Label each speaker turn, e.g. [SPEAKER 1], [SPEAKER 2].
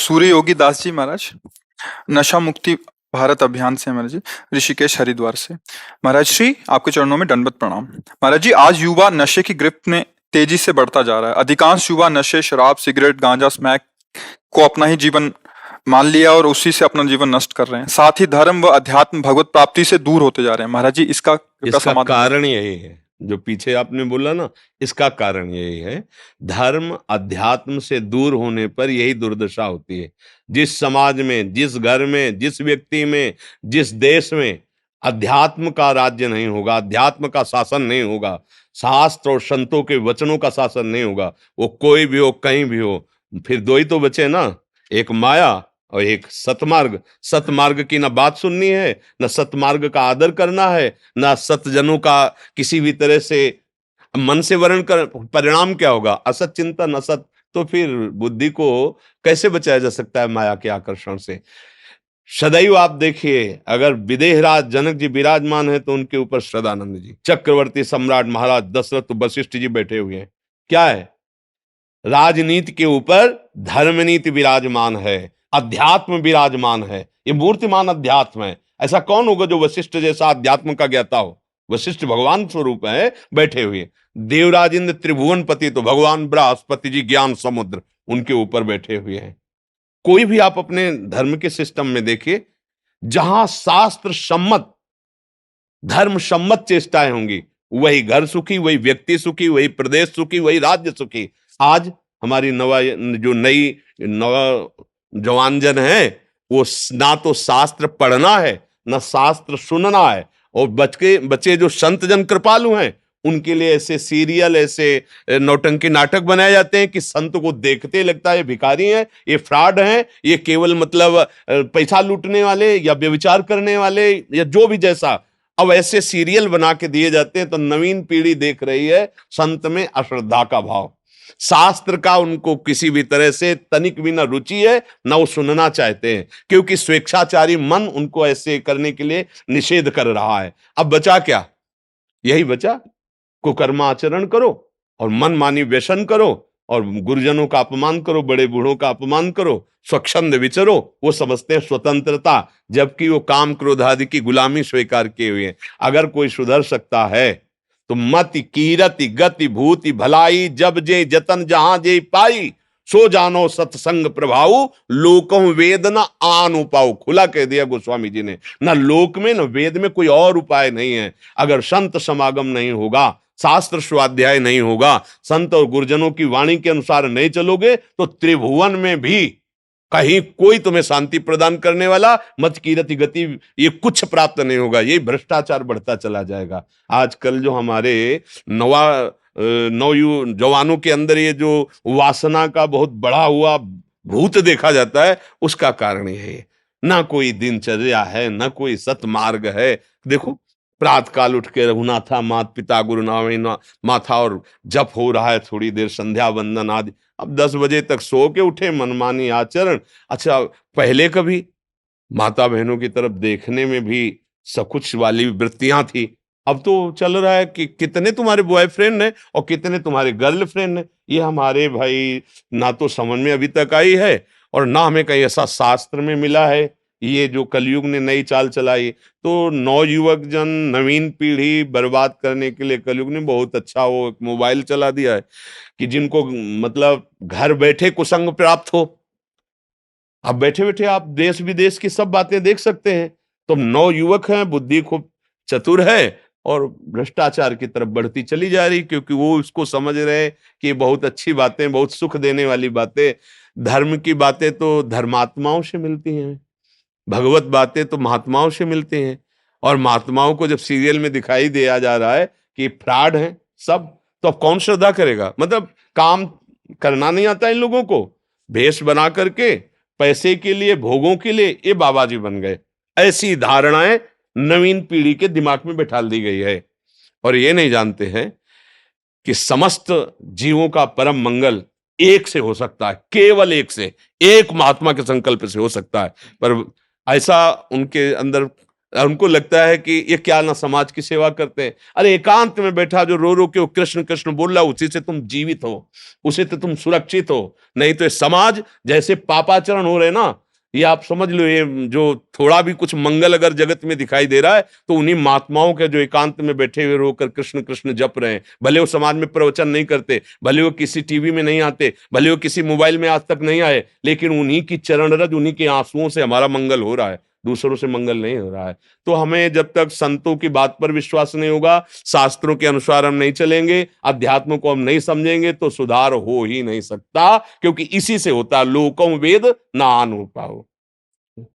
[SPEAKER 1] सूर्य योगी दास जी महाराज, नशा मुक्ति भारत अभियान से महाराज जी, ऋषिकेश हरिद्वार से। महाराज श्री आपके चरणों में दंडवत प्रणाम। महाराज जी, आज युवा नशे की गिरफ्त में तेजी से बढ़ता जा रहा है। अधिकांश युवा नशे, शराब, सिगरेट, गांजा, स्मैक को अपना ही जीवन मान लिया और उसी से अपना जीवन नष्ट कर रहे हैं। साथ ही धर्म व अध्यात्म भगवत प्राप्ति से दूर होते जा रहे हैं। महाराज जी, इसका समाधान
[SPEAKER 2] कारण यही है जो पीछे आपने बोला ना, इसका कारण यही है। धर्म अध्यात्म से दूर होने पर यही दुर्दशा होती है। जिस समाज में, जिस घर में, जिस व्यक्ति में, जिस देश में अध्यात्म का राज्य नहीं होगा, अध्यात्म का शासन नहीं होगा, शास्त्र और संतों के वचनों का शासन नहीं होगा, वो कोई भी हो, कहीं भी हो, फिर दो ही तो बचे ना, एक माया और एक सतमार्ग। सतमार्ग की ना बात सुननी है, ना सतमार्ग का आदर करना है, ना सतजनों का किसी भी तरह से मन से वर्ण कर। परिणाम क्या होगा? असत चिंतन, असत। तो फिर बुद्धि को कैसे बचाया जा सकता है माया के आकर्षण से? सदैव आप देखिए, अगर विदेहराज जनक जी विराजमान है तो उनके ऊपर सदानंद जी, चक्रवर्ती सम्राट महाराज दशरथ, वशिष्ठ जी बैठे हुए हैं। क्या है? राजनीति के ऊपर धर्मनीति विराजमान है, अध्यात्म विराजमान है। ये मूर्तिमान अध्यात्म है। ऐसा कौन होगा जो वशिष्ठ जैसा अध्यात्म का ज्ञाता हो? वशिष्ठ भगवान स्वरूप है बैठे हुए। देवराज इंद्र त्रिभुवनपति तो भगवान बृहस्पति जी ज्ञान समुद्र, उनके ऊपर बैठे हुए हैं। कोई भी आप अपने धर्म के सिस्टम में देखिए, जहां शास्त्र सम्मत, धर्म सम्मत चेष्टाएं होंगी, वही घर सुखी, वही व्यक्ति सुखी, वही प्रदेश सुखी, वही राज्य सुखी। आज हमारी नई नौजवान है, वो ना तो शास्त्र पढ़ना है, ना शास्त्र सुनना है। और बच्चे जो संत जन कृपालु हैं, उनके लिए ऐसे सीरियल, ऐसे नौटंकी नाटक बनाए जाते हैं कि संत को देखते लगता है ये भिखारी हैं, ये फ्रॉड हैं, ये केवल मतलब पैसा लूटने वाले या व्यभिचार करने वाले या जो भी जैसा। अब ऐसे सीरियल बना के दिए जाते हैं तो नवीन पीढ़ी देख रही है संत में अश्रद्धा का भाव। शास्त्र का उनको किसी भी तरह से तनिक भी ना रुचि है, ना वो सुनना चाहते हैं, क्योंकि स्वेच्छाचारी मन उनको ऐसे करने के लिए निषेध कर रहा है। अब बचा क्या? यही बचा, कुकर्माचरण करो और मनमानी व्यसन करो और गुरुजनों का अपमान करो, बड़े बूढ़ों का अपमान करो, स्वच्छंद विचरो। वो समझते हैं स्वतंत्रता, जबकि वो काम क्रोध आदि की गुलामी स्वीकार किए हुए हैं। अगर कोई सुधर सकता है तो मति कीरति गति भूति भलाई, जब जे जतन जहां जे पाई, सो जानो सत्संग प्रभाव, लोकों वेद न आन उपाय। खुला कह दिया गोस्वामी जी ने, ना लोक में न वेद में कोई और उपाय नहीं है। अगर संत समागम नहीं होगा, शास्त्र स्वाध्याय नहीं होगा, संत और गुरुजनों की वाणी के अनुसार नहीं चलोगे, तो त्रिभुवन में भी कहीं कोई तुम्हें शांति प्रदान करने वाला, मत कीरति गति, ये कुछ प्राप्त नहीं होगा। ये भ्रष्टाचार बढ़ता चला जाएगा। आजकल जो हमारे जवानों के अंदर ये जो वासना का बहुत बढ़ा हुआ भूत देखा जाता है, उसका कारण यही है। ना कोई दिनचर्या है, ना कोई सतमार्ग है। देखो, प्रातः काल उठ के रघुनाथा मात पिता गुरु नामे माथा, और जप हो रहा है थोड़ी देर, संध्या वंदन आदि। अब 10 बजे तक सो के उठे, मनमानी आचरण। अच्छा, पहले कभी माता बहनों की तरफ देखने में भी सकुच वाली वृत्तियां थी। अब तो चल रहा है कि कितने तुम्हारे बॉयफ्रेंड हैं और कितने तुम्हारे गर्लफ्रेंड हैं। ये हमारे भाई ना तो समझ में अभी तक आई है और ना हमें कहीं ऐसा शास्त्र में मिला है। ये जो कलयुग ने नई चाल चलाई, तो नौयुवक जन, नवीन पीढ़ी बर्बाद करने के लिए कलयुग ने बहुत अच्छा वो एक मोबाइल चला दिया है कि जिनको मतलब घर बैठे कुसंग प्राप्त हो। अब बैठे बैठे आप देश विदेश की सब बातें देख सकते हैं। तो नौयुवक हैं, बुद्धि खूब चतुर है और भ्रष्टाचार की तरफ बढ़ती चली जा रही, क्योंकि वो उसको समझ रहे हैं कि बहुत अच्छी बातें, बहुत सुख देने वाली बातें। धर्म की बातें तो धर्मात्माओं से मिलती हैं, भगवत बातें तो महात्माओं से मिलती हैं। और महात्माओं को जब सीरियल में दिखाई दिया जा रहा है कि फ्रॉड हैं सब, तो अब कौन श्रद्धा करेगा? मतलब काम करना नहीं आता इन लोगों को, भेष बना करके पैसे के लिए, भोगों के लिए ये बाबा जी बन गए। ऐसी धारणाएं नवीन पीढ़ी के दिमाग में बैठा दी गई है और ये नहीं जानते हैं कि समस्त जीवों का परम मंगल एक से हो सकता है, केवल एक से, एक महात्मा के संकल्प से हो सकता है। पर ऐसा उनके अंदर उनको लगता है कि ये क्या ना समाज की सेवा करते हैं। अरे एकांत में बैठा जो रो रो के वो कृष्ण कृष्ण बोल रहा है, उसी से तुम जीवित हो, उसी से तुम सुरक्षित हो। नहीं तो ये समाज जैसे पापाचरण हो रहे ना, ये आप समझ लो, ये जो थोड़ा भी कुछ मंगल अगर जगत में दिखाई दे रहा है तो उन्हीं महात्माओं के जो एकांत में बैठे हुए रोकर कृष्ण कृष्ण जप रहे हैं। भले वो समाज में प्रवचन नहीं करते, भले वो किसी टीवी में नहीं आते, भले वो किसी मोबाइल में आज तक नहीं आए, लेकिन उन्हीं की चरण रज, उन्हीं के आंसुओं से हमारा मंगल हो रहा है, दूसरों से मंगल नहीं हो रहा है। तो हमें जब तक संतों की बात पर विश्वास नहीं होगा, शास्त्रों के अनुसार हम नहीं चलेंगे, अध्यात्म को हम नहीं समझेंगे, तो सुधार हो ही नहीं सकता, क्योंकि इसी से होता है लोकम वेद नानुपाओ।